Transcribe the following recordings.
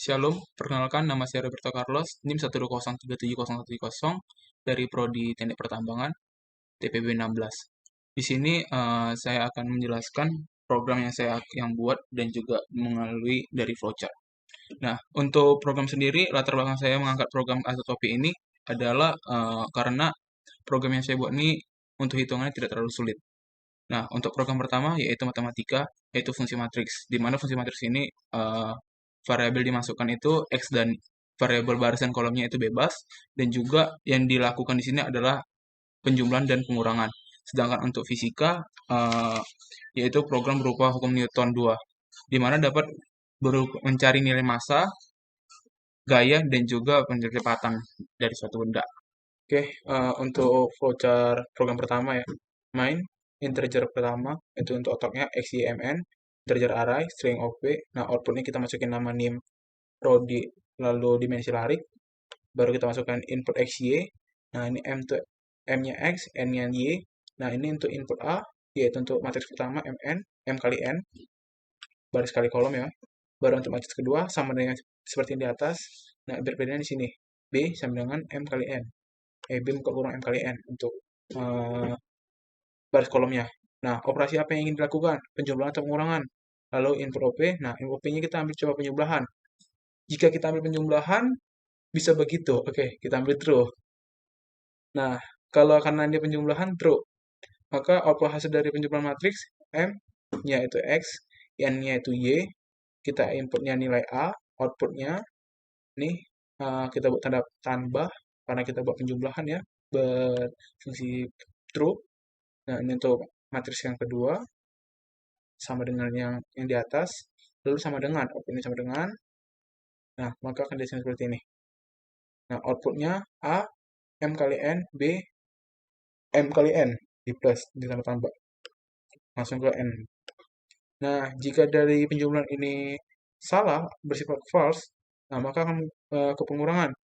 Shalom, perkenalkan nama saya Roberto Carlos, NIM 120370130 dari Prodi Teknik Pertambangan, TPB 16. Di sini saya akan menjelaskan program yang buat dan juga melalui dari flowchart. Nah, untuk program sendiri, latar belakang saya mengangkat program isotopi ini adalah karena program yang saya buat ini untuk hitungannya tidak terlalu sulit. Nah, untuk program pertama yaitu matematika, yaitu fungsi matriks, di mana fungsi matriks ini variabel dimasukkan itu X dan variabel baris dan kolomnya itu bebas, dan juga yang dilakukan di sini adalah penjumlahan dan pengurangan. Sedangkan untuk fisika, yaitu program berupa hukum Newton 2, di mana dapat mencari nilai massa, gaya, dan juga pencepatan dari suatu benda. Oke, untuk voucher program pertama ya, main integer pertama itu untuk otaknya XYMN, integer array, string of p. Nah, outputnya kita masukin nama nim prodi, lalu dimensi larik, baru kita masukkan input XY. Nah, ini M-nya X, N-nya Y. Nah, ini untuk input A, yaitu untuk matriks pertama MN, M kali N, baris kali kolom ya. Baru untuk matriks kedua sama dengan seperti yang di atas. Nah, berbedanya di sini. B sama dengan M kali N. B muka kurang M kali N untuk baris kolomnya. Nah, operasi apa yang ingin dilakukan? Penjumlahan atau pengurangan? Lalu input OP. Nah, input OP-nya kita ambil coba penjumlahan. Jika kita ambil penjumlahan, bisa begitu. Oke, kita ambil true. Nah, kalau karena dia penjumlahan true, maka output hasil dari penjumlahan matriks M-nya itu X, N-nya itu Y, kita inputnya nilai A, outputnya nih kita buat tanda tambah karena kita buat penjumlahan ya berfungsi true. Nah, ini untuk matriks yang kedua sama dengan yang di atas, lalu sama dengan outputnya sama dengan. Nah, maka akan dihasilkan seperti ini. Nah, outputnya A M kali N, B M kali N, di plus ditambah tambah langsung ke N. Nah, jika dari penjumlahan ini salah bersifat false, nah maka akan ke pengurangan.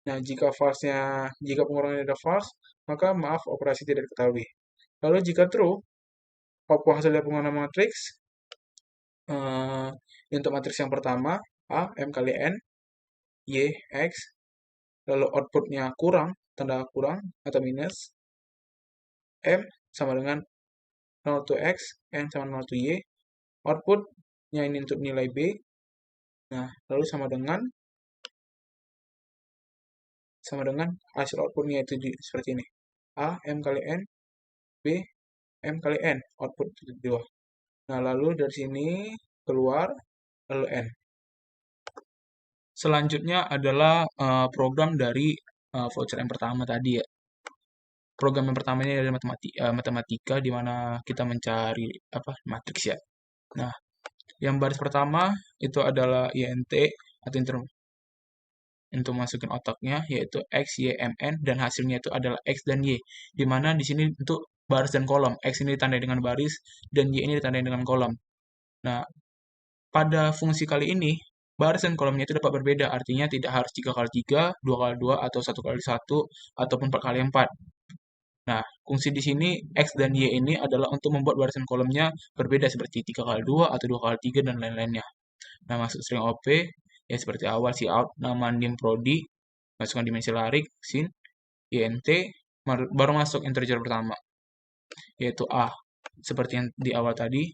Nah, jika pengurangannya ada false, maka maaf operasi tidak diketahui. Lalu jika true, output hasil dari pengurangan matriks untuk matriks yang pertama A M kali N, Y X, lalu outputnya kurang, tanda kurang atau minus, M sama dengan 0 to X, N sama 0 to Y, outputnya ini untuk nilai B. Nah, lalu sama dengan hasil outputnya itu seperti ini. A M kali N, B M kali N, output kedua. Nah, lalu dari sini keluar lalu N. Selanjutnya adalah program dari voucher yang pertama tadi ya. Program yang pertamanya adalah matematika di mana kita mencari matriks ya. Nah, yang baris pertama itu adalah INT atau untuk masukin otaknya yaitu X, Y, M, N dan hasilnya itu adalah X dan Y. Di mana di sini untuk baris dan kolom. X ini ditandai dengan baris dan Y ini ditandai dengan kolom. Nah, pada fungsi kali ini baris dan kolomnya itu dapat berbeda. Artinya tidak harus 3 kali 3, 2 kali 2 atau 1 kali 1 ataupun 4 kali 4. Nah, fungsi di sini X dan Y ini adalah untuk membuat baris dan kolomnya berbeda seperti 3 kali 2 atau 2 kali 3 dan lain-lainnya. Nah, masuk string OP, ya seperti awal cout, nama nim prodi, masukkan dimensi larik, sin, int, baru masuk integer pertama, yaitu A. Seperti yang di awal tadi,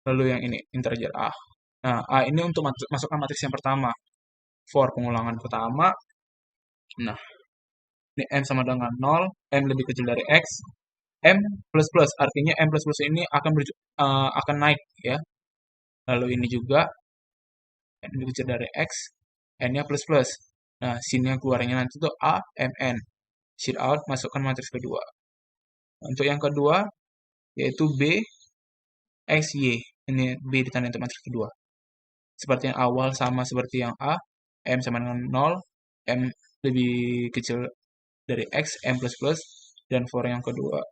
Lalu yang ini, integer A. Nah, A ini untuk masukkan matriks yang pertama. For pengulangan pertama, nah, ini M sama dengan 0, M lebih kecil dari X, M plus plus, artinya M plus plus ini akan naik ya. Lalu ini juga, M lebih kecil dari X, N-nya plus plus. Nah, sin yang keluarnya nanti itu A, M, N. Sheet out, masukkan matriks kedua. Untuk yang kedua, yaitu B, X, Y. Ini B ditandai untuk matriks kedua. Seperti yang awal sama seperti yang A, M sama dengan 0, M lebih kecil dari X, M plus plus, dan for yang kedua,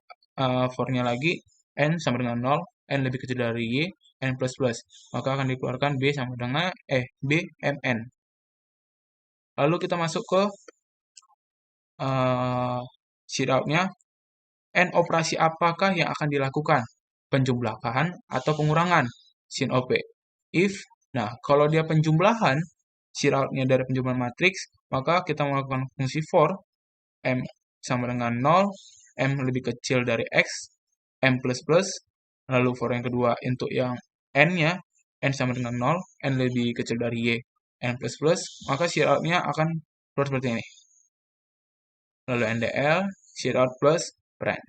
for-nya lagi, N sama dengan 0, N lebih kecil dari Y, N plus plus. Maka akan dikeluarkan B sama dengan, B, M, N. Lalu kita masuk ke sheet out-nya, N operasi apakah yang akan dilakukan? penjumlahan atau pengurangan, sin OP. If, nah kalau dia penjumlahan, shear out-nya dari penjumlahan matriks, maka kita melakukan fungsi for, M sama dengan 0, M lebih kecil dari X, M plus plus, lalu for yang kedua untuk yang N-nya, N sama dengan 0, N lebih kecil dari Y, N plus plus, maka shear out-nya akan keluar seperti ini. Lalu NDL, shear out plus per N.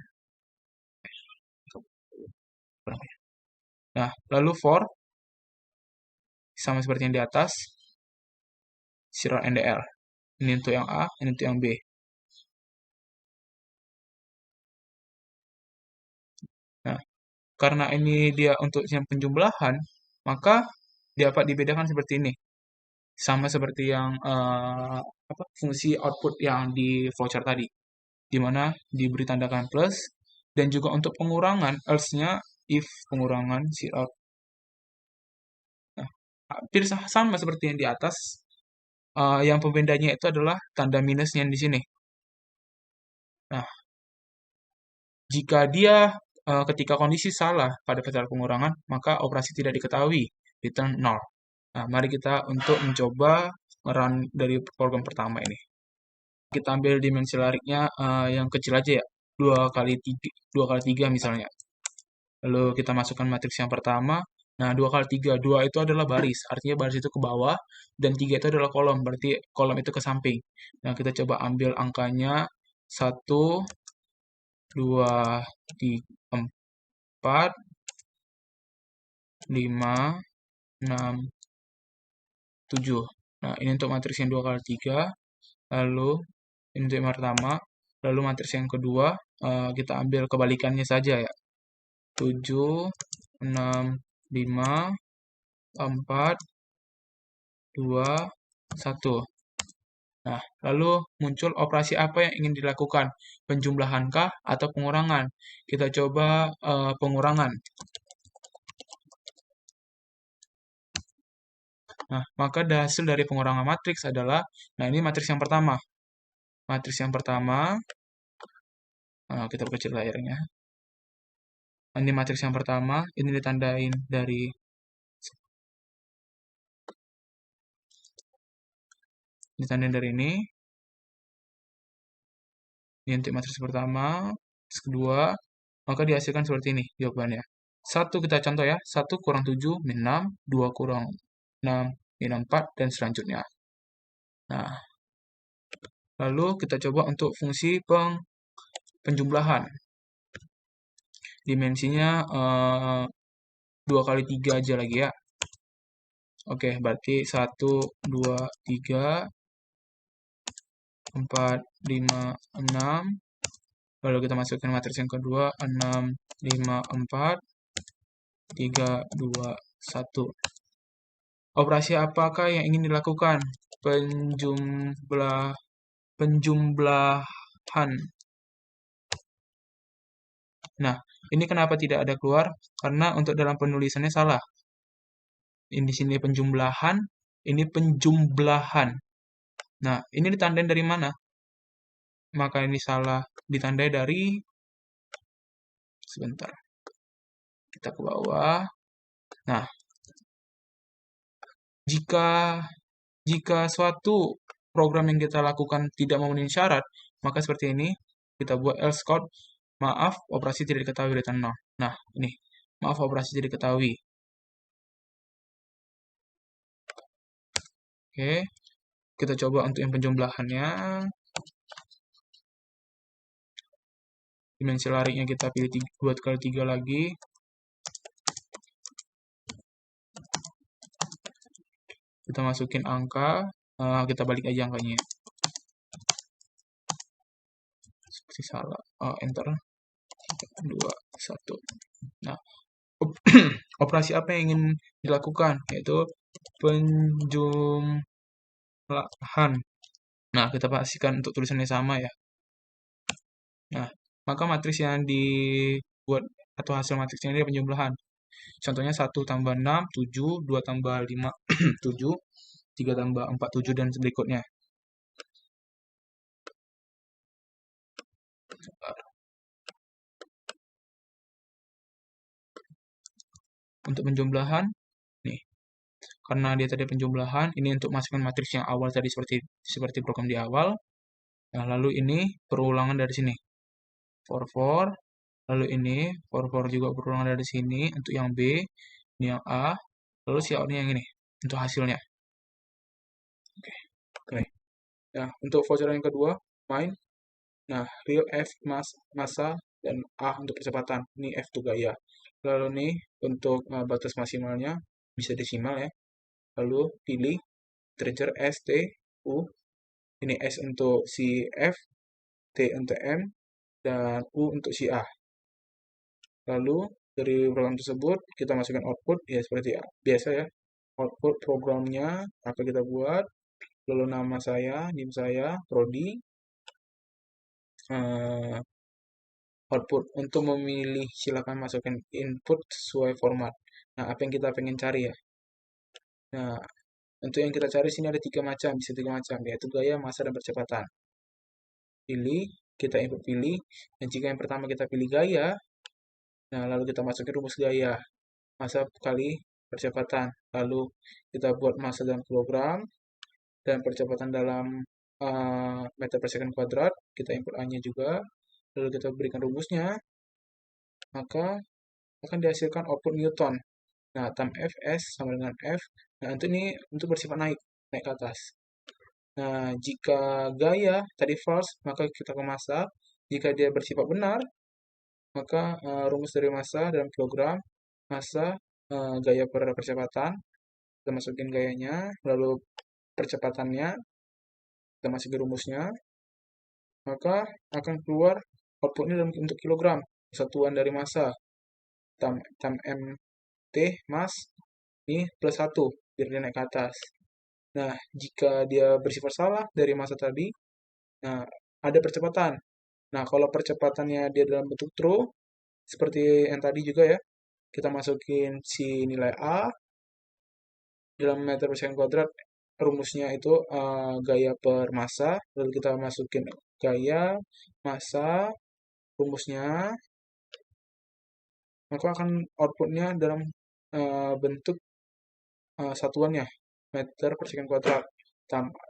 Nah, lalu for, sama seperti yang di atas, shear out NDL. Ini untuk yang A, ini untuk yang B. Nah, karena ini dia untuk yang penjumlahan, maka dapat dibedakan seperti ini. Sama seperti yang fungsi output yang di flowchart tadi, di mana diberi tandakan plus, dan juga untuk pengurangan, else-nya if pengurangan shear out. Nah, hampir sama seperti yang di atas, yang pembedanya itu adalah tanda minusnya di sini. Nah, jika dia ketika kondisi salah pada pasal pengurangan, maka operasi tidak diketahui, return 0. Nah, mari kita untuk mencoba run dari program pertama ini. Kita ambil dimensi lariknya yang kecil aja ya, 2 kali 3 misalnya. Lalu kita masukkan matriks yang pertama. Nah, 2 kali 3, 2 itu adalah baris, artinya baris itu ke bawah, dan 3 itu adalah kolom, berarti kolom itu ke samping. Nah, kita coba ambil angkanya 1, 2, 3, 4, 5, 6, 7. Nah, ini untuk matriks yang 2 kali 3. Lalu, ini untuk yang pertama. Lalu matriks yang kedua, kita ambil kebalikannya saja ya. 7, 6, 5, 4, 2, 1. Nah, lalu muncul operasi apa yang ingin dilakukan? Penjumlahankah atau pengurangan? Kita coba pengurangan. Nah, maka hasil dari pengurangan matriks adalah, nah ini matriks yang pertama. Matriks yang pertama, kita perkecil layarnya. Ini matriks yang pertama, ini ditandain dari ini. Ini untuk matriks pertama, matriks kedua, maka dihasilkan seperti ini jawabannya. 1 kita contoh ya, 1 kurang 7 min 6, 2 kurang 6 min 4, dan selanjutnya. Nah, lalu kita coba untuk fungsi penjumlahan. Dimensinya 2 kali 3 aja lagi ya. Oke, berarti 1, 2, 3, 4, 5, 6. Lalu kita masukkan matriks yang kedua, 6, 5, 4, 3, 2, 1. Operasi apakah yang ingin dilakukan? Penjumlahan. Nah, ini kenapa tidak ada keluar? Karena untuk dalam penulisannya salah. Ini di sini penjumlahan, ini penjumlahan. Nah, ini ditandain dari mana? Maka ini salah ditandai dari, sebentar, kita ke bawah. Nah, jika suatu program yang kita lakukan tidak memenuhi syarat, maka seperti ini, kita buat else code, maaf, operasi tidak diketahui return 0. Nah, ini, maaf, operasi tidak diketahui. Oke, kita coba untuk yang penjumlahannya. Dimensi lariknya kita pilih 2 kali 3 lagi. Kita masukin angka, kita balik aja angkanya. Seperti salah. Enter. 2, 1. Nah, operasi apa yang ingin dilakukan? Yaitu penjumlahan. Nah, kita pastikan untuk tulisannya sama ya. Nah, maka matriks yang dibuat atau hasil matriksnya ini penjumlahan. Contohnya 1 tambah 6, 7, 2 tambah 5, 7, 3 tambah 4, 7, dan berikutnya. Untuk penjumlahan, nih, karena dia tadi penjumlahan, ini untuk masukkan matriks yang awal tadi seperti program di awal. Nah, lalu ini perulangan dari sini, for 4, lalu ini for 4 juga perulangan dari sini untuk yang B, ini yang A, lalu si outnya yang ini untuk hasilnya. Oke. Nah, untuk voucher yang kedua, main. Nah, real F massa dan A untuk percepatan. Ini F itu gaya. Lalu nih untuk batas maksimalnya bisa desimal ya. Lalu pilih integer S, T, U. Ini S untuk si F, T untuk M, dan U untuk si A. Lalu dari program tersebut kita masukkan output ya seperti biasa ya. Output programnya apa kita buat, lalu nama saya, NIM saya, prodi, eh, output. Untuk memilih silakan masukkan input sesuai format. Nah, apa yang kita pengen cari ya. Nah, untuk yang kita cari sini ada tiga macam, bisa tiga macam, yaitu gaya, massa, dan percepatan. Pilih, kita input pilih, dan jika yang pertama kita pilih gaya, nah lalu kita masukin rumus gaya, massa kali percepatan, lalu kita buat massa dalam kilogram, dan percepatan dalam meter per second kuadrat, kita input A-nya juga, lalu kita berikan rumusnya, maka akan dihasilkan output Newton. Nah, tam F, S sama dengan F. Nah, untuk bersifat naik ke atas. Nah, jika gaya tadi false, maka kita ke massa. Jika dia bersifat benar, maka rumus dari massa dalam kilogram, massa, gaya per percepatan, kita masukin gayanya, lalu percepatannya, kita masukin rumusnya, maka akan keluar outputnya dalam bentuk kilogram, satuan dari massa. Tam M T mas ini plus 1 biar dia naik ke atas. Nah, jika dia bersifat salah dari massa tadi, nah ada percepatan. Nah, kalau percepatannya dia dalam bentuk true, seperti yang tadi juga ya, kita masukin si nilai A dalam meter per second kuadrat, rumusnya itu gaya per massa, lalu kita masukin gaya, massa, rumusnya, maka akan outputnya dalam bentuk satuannya meter per second kuadrat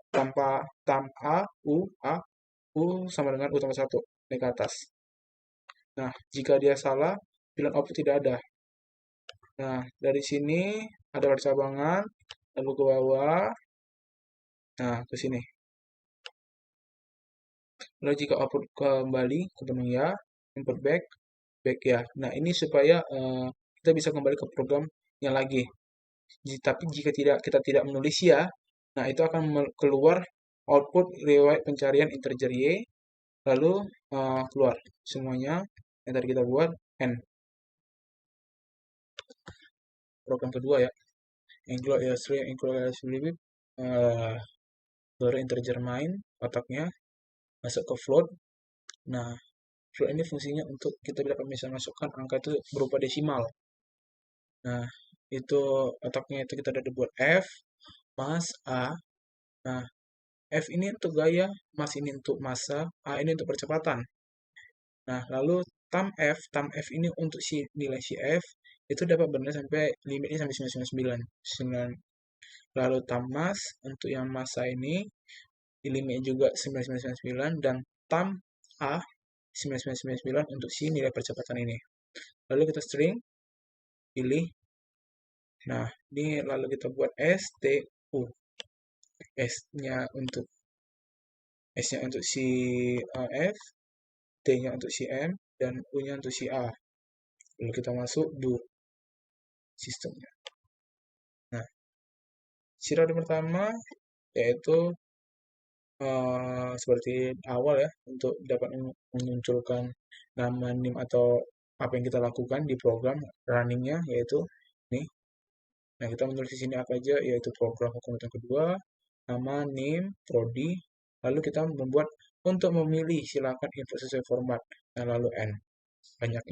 tanpa U sama dengan U tambah 1 naik ke atas. Nah, jika dia salah, bilang output tidak ada. Nah, dari sini ada percabangan, lalu ke bawah, nah ke sini. Lalu jika output kembali ke menu ya, input back ya. Nah, ini supaya kita bisa kembali ke program yang lagi. Tapi jika kita tidak menulis ya, nah itu akan keluar output riwayat pencarian integer y, lalu keluar semuanya yang tadi kita buat n. Program kedua ya, include string, include limit, baru integer main otaknya masuk ke float. Nah, float ini fungsinya untuk kita bisa masukkan angka itu berupa desimal. Nah, itu otaknya itu kita ada buat F, mas, A. Nah, F ini untuk gaya, mas ini untuk massa, A ini untuk percepatan. Nah, lalu tam F ini untuk si nilai si F, itu dapat benar sampai limitnya sampai 999. Lalu tam mas, untuk yang massa ini, di limitnya juga 9999, dan tam A, 9999 untuk si nilai percepatan ini. Lalu kita string, pilih. Nah, ini lalu kita buat S, T, U. S-nya untuk si F, T-nya untuk si M, dan U-nya untuk si A. Lalu kita masuk do sistemnya. Nah, sirade pertama yaitu seperti awal ya, untuk dapat memunculkan nama NIM atau apa yang kita lakukan di program runningnya, yaitu nih. Nah, kita menulis di sini apa aja, yaitu program hukum yang kedua, nama, NIM, prodi, lalu kita membuat untuk memilih silakan input sesuai format. Nah, lalu N, banyak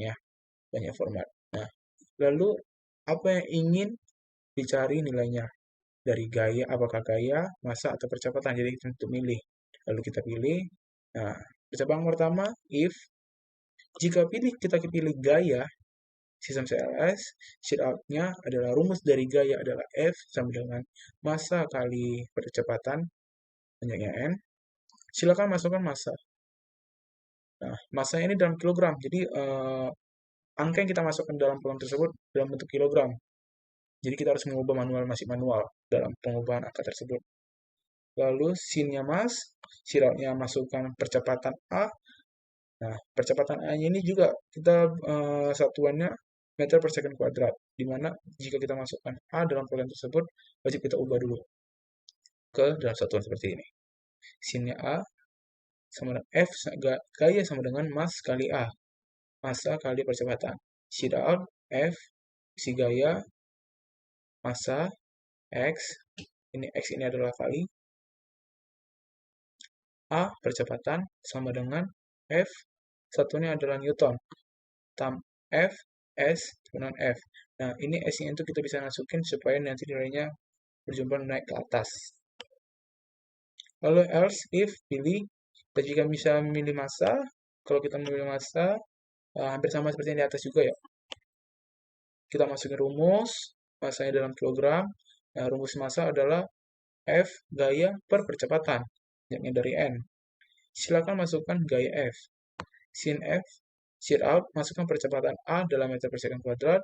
format. Nah, lalu apa yang ingin dicari nilainya dari gaya, apakah gaya, massa, atau percepatan. Jadi kita untuk milih. Lalu kita pilih. Nah, percobaan pertama, if jika kita pilih gaya, sistem CLS, sheet out-nya adalah rumus dari gaya adalah F sama dengan massa kali percepatan, banyaknya N. Silakan masukkan massa. Nah, massa ini dalam kilogram, jadi angka yang kita masukkan dalam program tersebut dalam bentuk kilogram. Jadi kita harus mengubah masih manual dalam pengubahan angka tersebut. Lalu sinnya mas, sirapnya masukkan percepatan A. Nah, percepatan A-nya ini juga kita satuannya meter per second kuadrat, di mana jika kita masukkan A dalam program tersebut, wajib kita ubah dulu ke dalam satuan seperti ini. Sinnya A sama dengan F, gaya sama dengan mas kali A, massa kali percepatan. Sheet out, F, si gaya, massa, X ini adalah kali, A percepatan sama dengan F, satunya adalah Newton, tam F, S, dengan F. Nah, ini S-nya itu kita bisa masukin supaya nanti nilainya berjumlah naik ke atas. Lalu else, if, pilih, dan jika bisa memilih massa, kalau kita memilih massa, hampir sama seperti yang di atas juga ya. Kita masukin rumus, massanya dalam kilogram. Nah, rumus massa adalah F gaya per percepatan, yakni dari N. Silakan masukkan gaya F. Sin F, sheet out, masukkan percepatan A dalam meter per second kuadrat.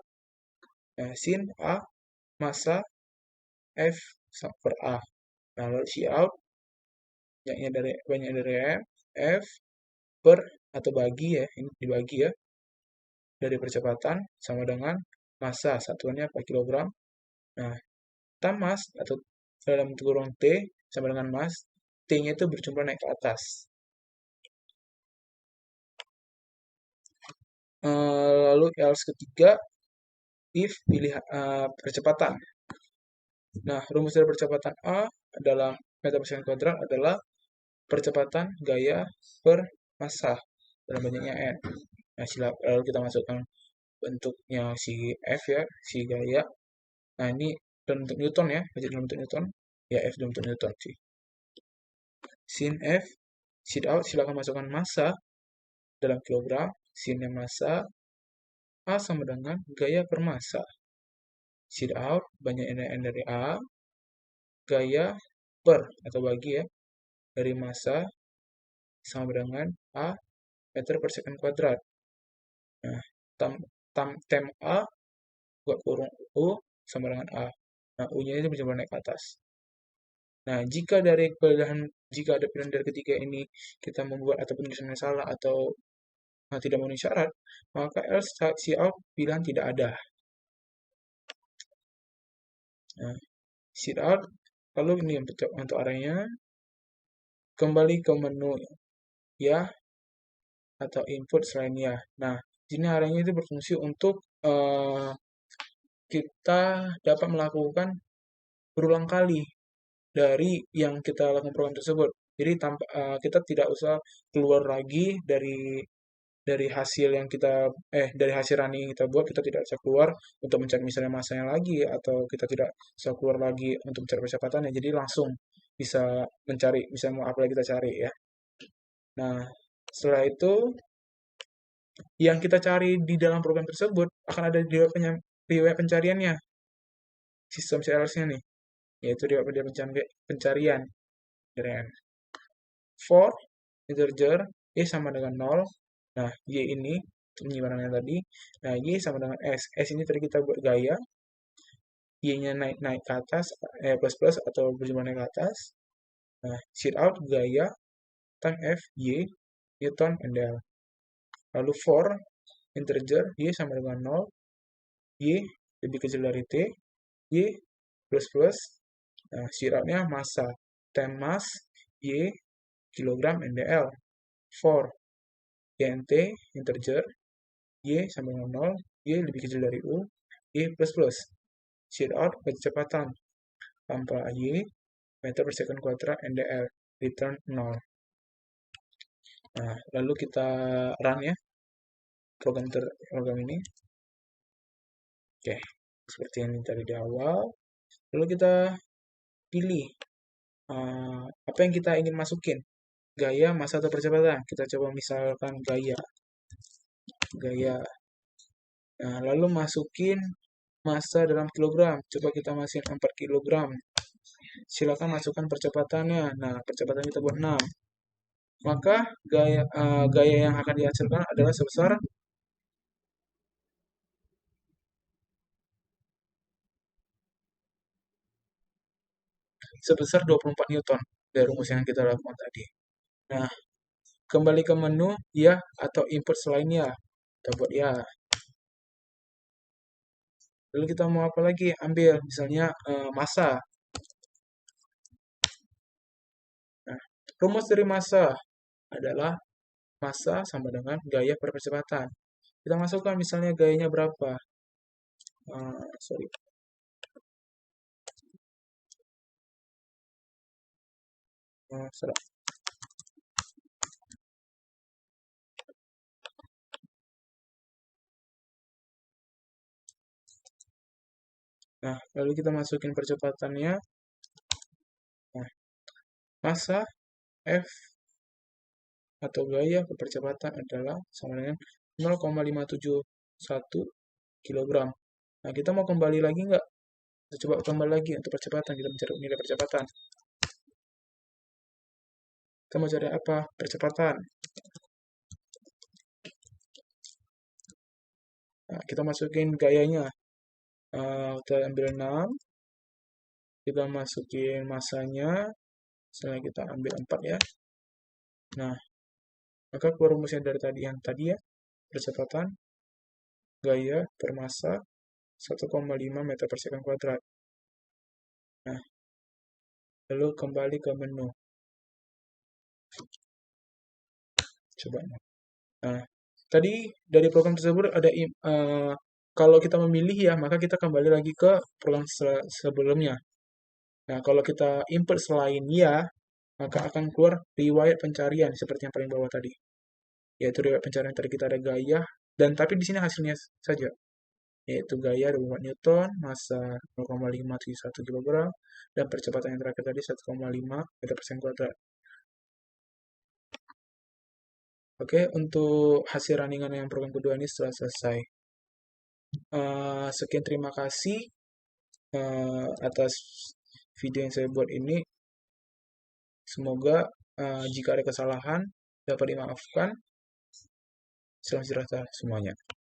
Nah, sin A, massa F per A. Nah, lalu sheet out, banyak dari M, F per atau bagi ya, ini dibagi ya, dari percepatan sama dengan massa, satuannya per kilogram. Nah, tam mas atau dalam kurung T sama dengan mas, T-nya itu berjumlah naik ke atas. Lalu else ketiga, if pilih percepatan. Nah, rumus dari percepatan A dalam meter per second kuadrat adalah percepatan gaya per massa dalam banyaknya N. Nah, lalu kita masukkan bentuknya si F ya, si gaya. Nah, ini dalam bentuk Newton ya, dalam bentuk Newton. Ya, F dalam bentuk Newton sih. Sin F, sheet out, silakan masukkan massa dalam kilogram. Sinnya massa, A sama dengan gaya per massa. Sheet out, banyak N dari A, gaya per atau bagi ya, dari massa sama dengan A meter per second kuadrat. Nah, tem A buat kurung U sama dengan A. Nah, U-nya itu mencoba naik ke atas. Nah, jika ada pilihan dari ketiga ini kita membuat atau penulisannya salah atau tidak memenuhi syarat, maka else see out pilihan tidak ada. Nah, see out, lalu ini untuk arahnya, kembali ke menu ya atau input selain ya. Nah, sini arahnya itu berfungsi untuk kita dapat melakukan berulang kali dari yang kita lakukan program tersebut. Jadi kita tidak usah keluar lagi dari hasil yang dari hasil running yang kita buat, kita tidak usah keluar untuk mencari misalnya masanya lagi, atau kita tidak usah keluar lagi untuk mencari percepatannya. Jadi langsung bisa mencari, bisa mau apa lagi kita cari ya. Nah, setelah itu yang kita cari di dalam program tersebut akan ada di riwayat pencariannya, sistem CLS-nya nih, yaitu riwayat pencarian dari N. For integer Y sama dengan 0. Nah, Y ini penyimpanan yang tadi. Nah, Y sama dengan S. S ini tadi kita buat gaya. Y-nya naik ke atas, plus atau berjumlah naik ke atas. Nah, sheet out gaya time F, Y, Newton, and L. Lalu for integer Y sama dengan 0. Y lebih kecil dari T. Y plus. Nah, sheet out-nya massa. Time mass, Y, kilogram, and L. For YNT integer Y sama dengan 0, Y lebih kecil dari U, Y plus. Sheet out kecepatan tanpa Y, meter per second kuadrat, NDL, return 0. Nah, lalu kita run ya program ini. Oke, seperti yang tadi di awal. Lalu kita pilih apa yang kita ingin masukin, gaya, massa, atau percepatan. Kita coba misalkan gaya Nah, lalu masukin massa dalam kilogram. Coba kita masukin 4 kilogram. Silakan masukkan percepatannya. Nah, percepatan kita buat 6. Maka gaya yang akan dihasilkan adalah sebesar 24 Newton dari rumus yang kita lakukan tadi. Nah, kembali ke menu ya atau input selainnya. Kita buat ya. Lalu kita mau apa lagi? Ambil misalnya massa. Nah, rumus dari massa adalah massa sama dengan gaya per percepatan. Kita masukkan misalnya gayanya berapa? Sorry. Salah. Nah, lalu kita masukin percepatannya. Nah, massa F atau gaya percepatan adalah sama dengan 0,571 kg. Nah, kita mau kembali lagi nggak? Kita coba kembali lagi untuk percepatan. Kita mencari nilai percepatan. Kita mau cari apa? Percepatan. Nah, kita masukin gayanya. Kita ambil 6. Kita masukin masanya. Misalnya kita ambil 4 ya. Nah, maka keluar rumusnya dari tadi yang tadi ya. Percepatan gaya per massa 1,5 meter per second kuadrat. Nah, lalu kembali ke menu. Coba. Nah, tadi dari program tersebut ada kalau kita memilih ya, maka kita kembali lagi ke program sebelumnya. Nah, kalau kita input selain ya, maka akan keluar riwayat pencarian seperti yang paling bawah tadi. Yaitu riwayat pencarian tadi kita ada gaya, dan tapi di sini hasilnya saja. Yaitu gaya 24 Newton, massa 0,571 kg, dan percepatan yang terakhir tadi 1,5 meter per second kuadrat. Oke, untuk hasil runningan yang program kedua ini setelah selesai. Sekian terima kasih atas video yang saya buat ini. Semoga jika ada kesalahan dapat dimaafkan. Salam sejahtera semuanya.